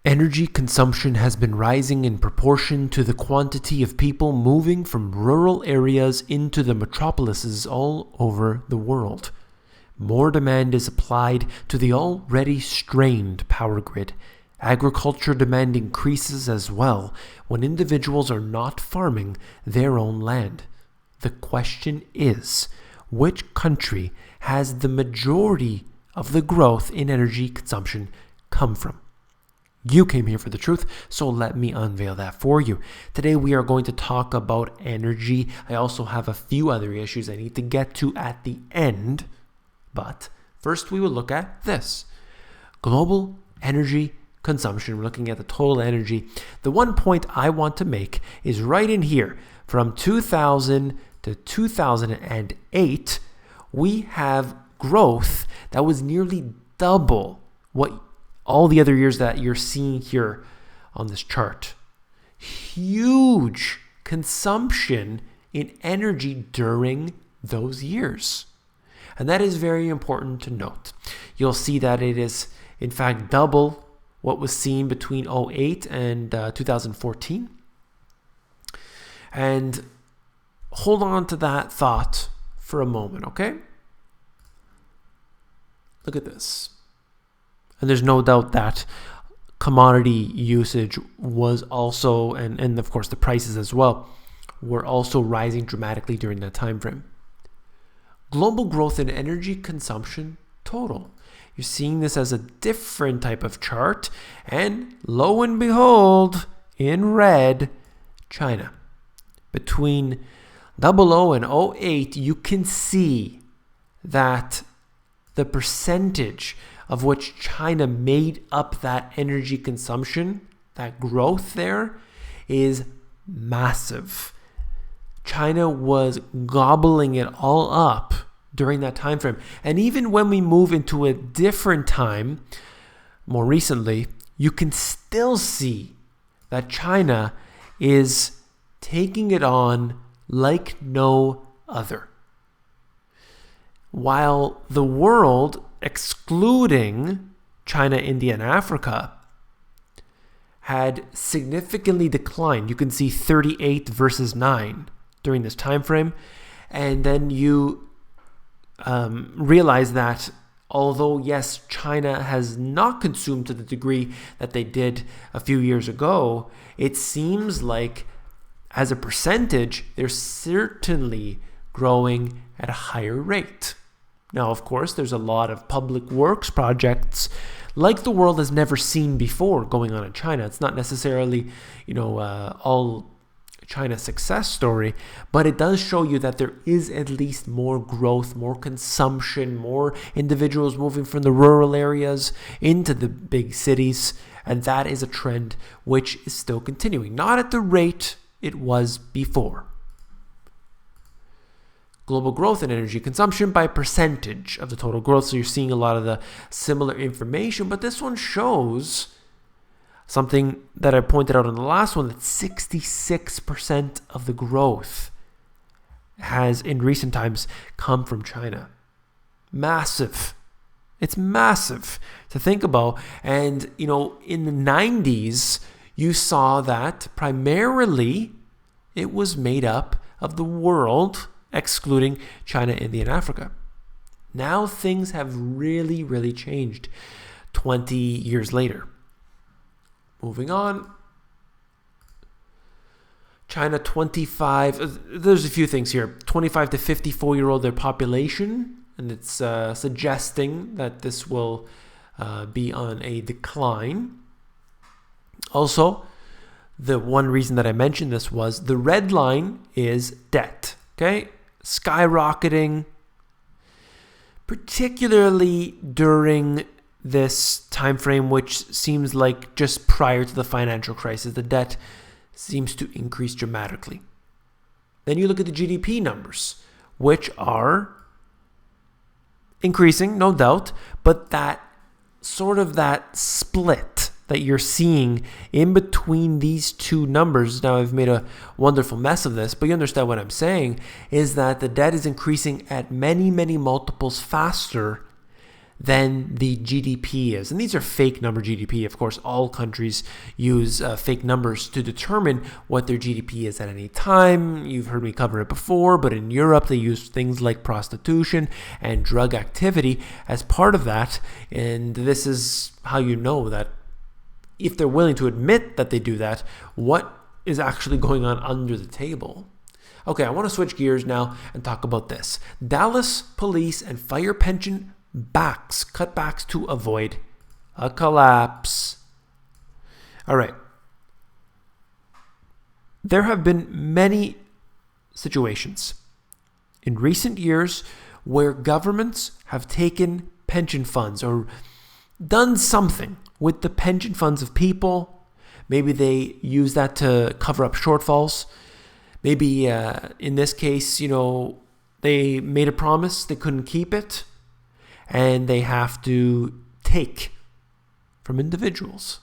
Energy consumption has been rising in proportion to the quantity of people moving from rural areas into the metropolises all over the world. More demand is applied to the already strained power grid. Agriculture demand increases as well when individuals are not farming their own land. The question is, which country has the majority of the growth in energy consumption come from? You came here for the truth, so let me unveil that for you. Today we are going to talk about energy. I also have a few other issues I need to get to at the end, but first we will look at this. Global energy consumption. We're looking at the total energy. The one point I want to make is right in here. From 2000 to 2008, we have growth that was nearly double what all the other years that you're seeing here on this chart. Huge consumption in energy during those years. And that is very important to note. You'll see that it is, in fact, double what was seen between 2008 and 2014. And hold on to that thought for a moment, okay? Look at this. And there's no doubt that commodity usage was also, and of course the prices as well, were also rising dramatically during that time frame. Global growth in energy consumption total. You're seeing this as a different type of chart, and lo and behold, in red, China. Between 00 and 08, you can see that the percentage of which China made up that energy consumption, that growth there, is massive. China was gobbling it all up during that time frame. And even when we move into a different time, more recently, you can still see that China is taking it on like no other. While the world, excluding China, India, and Africa, had significantly declined. You can see 38 versus 9 during this time frame. And then you realize that although, yes, China has not consumed to the degree that they did a few years ago, it seems like as a percentage, they're certainly growing at a higher rate. Now, of course, there's a lot of public works projects like the world has never seen before going on in China. It's not necessarily, all China's success story, but it does show you that there is at least more growth, more consumption, more individuals moving from the rural areas into the big cities. And that is a trend which is still continuing, not at the rate it was before. Global growth in energy consumption by percentage of the total growth. So you're seeing a lot of the similar information, but this one shows something that I pointed out in the last one, that 66% of the growth has in recent times come from China. Massive. It's massive to think about. And, in the 90s, you saw that primarily it was made up of the world, excluding China, India, and Africa. Now things have really, really changed 20 years later. Moving on. China 25, there's a few things here. 25 to 54-year-old, their population, and it's suggesting that this will be on a decline. Also, the one reason that I mentioned this was the red line is debt. Okay? Skyrocketing, particularly during this time frame, which seems like just prior to the financial crisis. The debt seems to increase dramatically. Then you look at the GDP numbers, which are increasing, no doubt, but that split that you're seeing in between these two numbers, now I've made a wonderful mess of this, but you understand what I'm saying, is that the debt is increasing at many, many multiples faster than the GDP is. And these are fake number GDP. Of course, all countries use fake numbers to determine what their GDP is at any time. You've heard me cover it before, but in Europe, they use things like prostitution and drug activity as part of that. And this is how you know that if they're willing to admit that they do that, what is actually going on under the table. Okay, I want to switch gears now and talk about this. Dallas police and fire pension cutbacks to avoid a collapse. All right. There have been many situations in recent years where governments have taken pension funds or done something with the pension funds of people. Maybe they use that to cover up shortfalls. Maybe in this case, they made a promise, they couldn't keep it, and they have to take from individuals.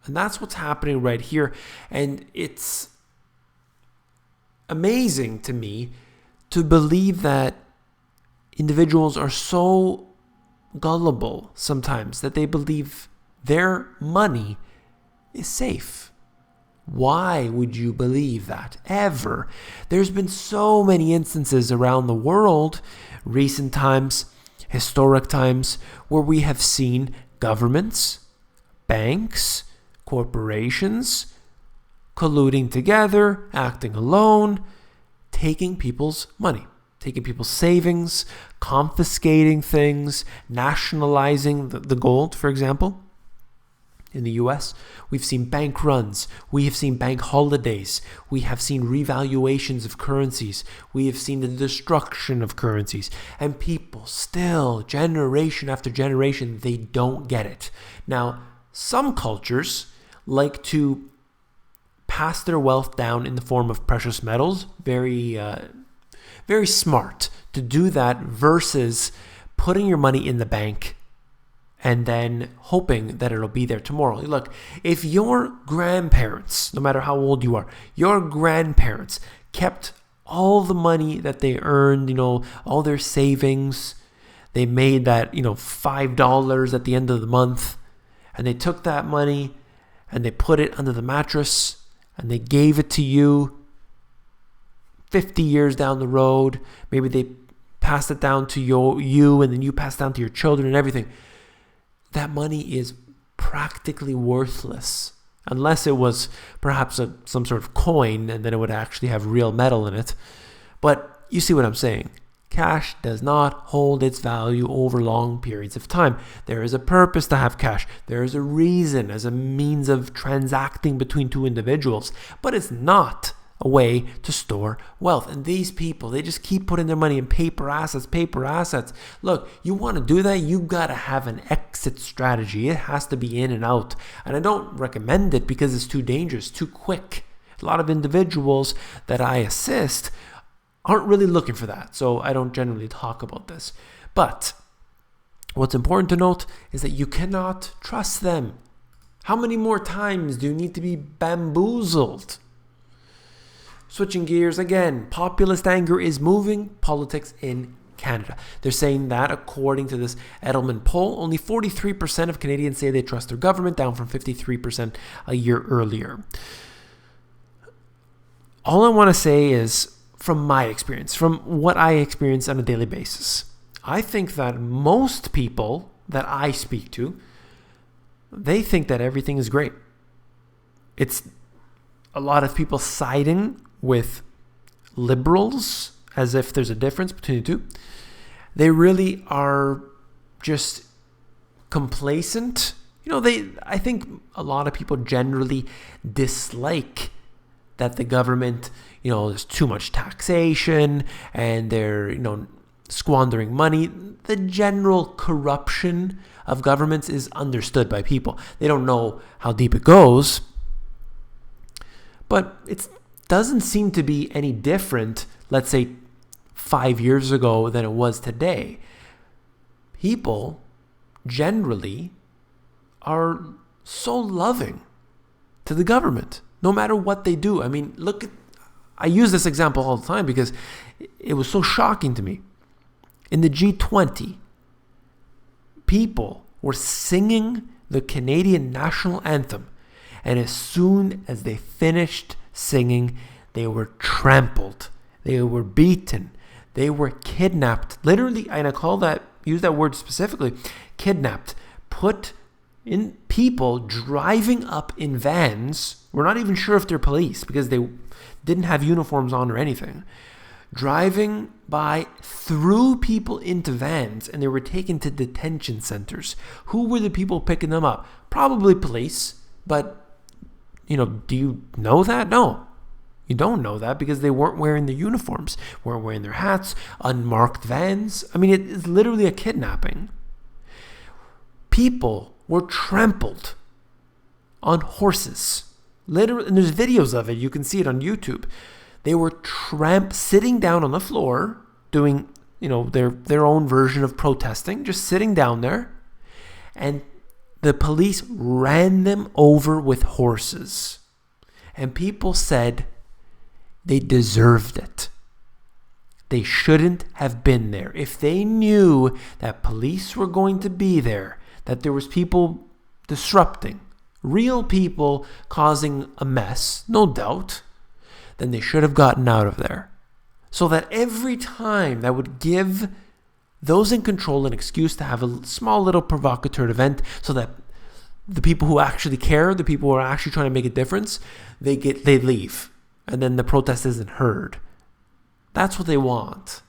And that's what's happening right here. And it's amazing to me to believe that individuals are so gullible sometimes that they believe their money is safe. Why would you believe that ever? There's been so many instances around the world, recent times, historic times, where we have seen governments, banks, corporations colluding together, acting alone, taking people's money, taking people's savings, confiscating things, nationalizing the gold, for example. In the US, we've seen bank runs, we have seen bank holidays, we have seen revaluations of currencies, we have seen the destruction of currencies, and people still, generation after generation, they don't get it. Now, some cultures like to pass their wealth down in the form of precious metals, very smart to do that versus putting your money in the bank and then hoping that it'll be there tomorrow. Look, if your grandparents, no matter how old you are, your grandparents kept all the money that they earned, all their savings, they made that, $5 at the end of the month, and they took that money and they put it under the mattress and they gave it to you 50 years down the road. Maybe they passed it down to you and then you passed down to your children and everything. That money is practically worthless unless it was perhaps some sort of coin and then it would actually have real metal in it. But you see what I'm saying. Cash does not hold its value over long periods of time. There is a purpose to have cash. There is a reason as a means of transacting between two individuals, but it's not a way to store wealth. And these people, they just keep putting their money in paper assets. Look, you want to do that, you got to have an exit strategy. It has to be in and out. And I don't recommend it because it's too dangerous, too quick. A lot of individuals that I assist aren't really looking for that. So I don't generally talk about this. But what's important to note is that you cannot trust them. How many more times do you need to be bamboozled? Switching gears again, populist anger is moving politics in Canada. They're saying that according to this Edelman poll, only 43% of Canadians say they trust their government, down from 53% a year earlier. All I want to say is, from my experience, from what I experience on a daily basis, I think that most people that I speak to, they think that everything is great. It's a lot of people siding with liberals as if there's a difference between the two. They really are just complacent. I think a lot of people generally dislike that the government, there's too much taxation and they're, squandering money. The general corruption of governments is understood by people. They don't know how deep it goes, but it doesn't seem to be any different, let's say 5 years ago than it was today. People generally are so loving to the government, no matter what they do. I mean, I use this example all the time because it was so shocking to me. In the G20, People were singing the Canadian national anthem, and as soon as they finished singing, they were trampled, they were beaten, they were kidnapped. Literally, and use that word specifically, kidnapped, put in people driving up in vans. We're not even sure if they're police because they didn't have uniforms on or anything. Driving by, threw people into vans, and they were taken to detention centers. Who were the people picking them up? Probably police, but do you know that? No. You don't know that because they weren't wearing their uniforms, weren't wearing their hats, unmarked vans. I mean, it's literally a kidnapping. People were trampled on horses. Literally, and there's videos of it. You can see it on YouTube. They were sitting down on the floor, doing, their own version of protesting, just sitting down there, and the police ran them over with horses. And people said they deserved it. They shouldn't have been there. If they knew that police were going to be there, that there was people disrupting, real people causing a mess, no doubt, then they should have gotten out of there. So that every time that would give those in control an excuse to have a small little provocateur event, so that the people who actually care, the people who are actually trying to make a difference, they leave. And then the protest isn't heard. That's what they want.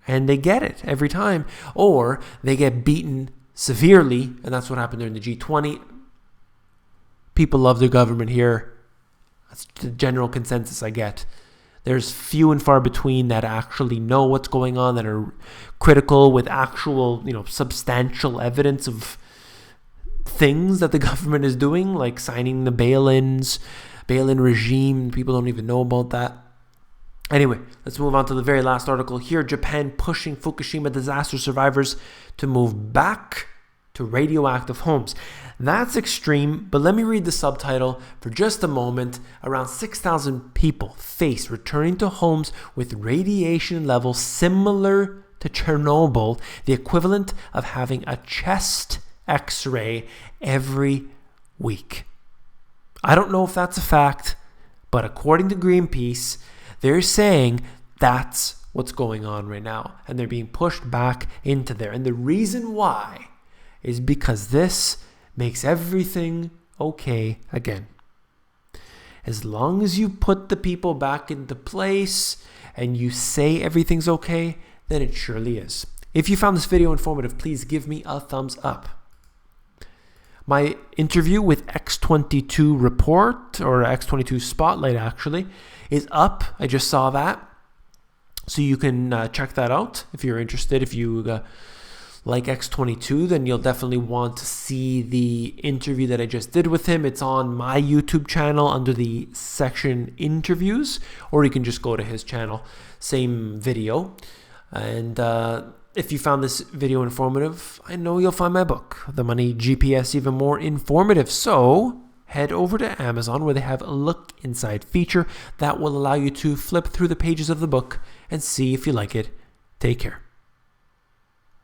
And they get it every time. Or they get beaten severely, and that's what happened during the G20. People love their government here. That's the general consensus I get. There's few and far between that actually know what's going on, that are critical with actual, substantial evidence of things that the government is doing, like signing the bail-in regime. People don't even know about that. Anyway, let's move on to the very last article here. Japan pushing Fukushima disaster survivors to move back to radioactive homes. That's extreme, but let me read the subtitle for just a moment. Around 6,000 people face returning to homes with radiation levels similar to Chernobyl, the equivalent of having a chest X-ray every week. I don't know if that's a fact, but according to Greenpeace, they're saying that's what's going on right now, and they're being pushed back into there. And the reason why is because this makes everything okay again. As long as you put the people back into place and you say everything's okay, then it surely is. If you found this video informative, please give me a thumbs up. My interview with X22 Report, or X22 Spotlight actually, is up. I just saw that. So you can check that out if you're interested. If you like X22, then you'll definitely want to see the interview that I just did with him. It's on my YouTube channel under the section interviews, or you can just go to his channel, same video. And if you found this video informative, I know you'll find my book, The Money GPS, even more informative. So head over to Amazon, where they have a look inside feature that will allow you to flip through the pages of the book and see if you like it. Take care.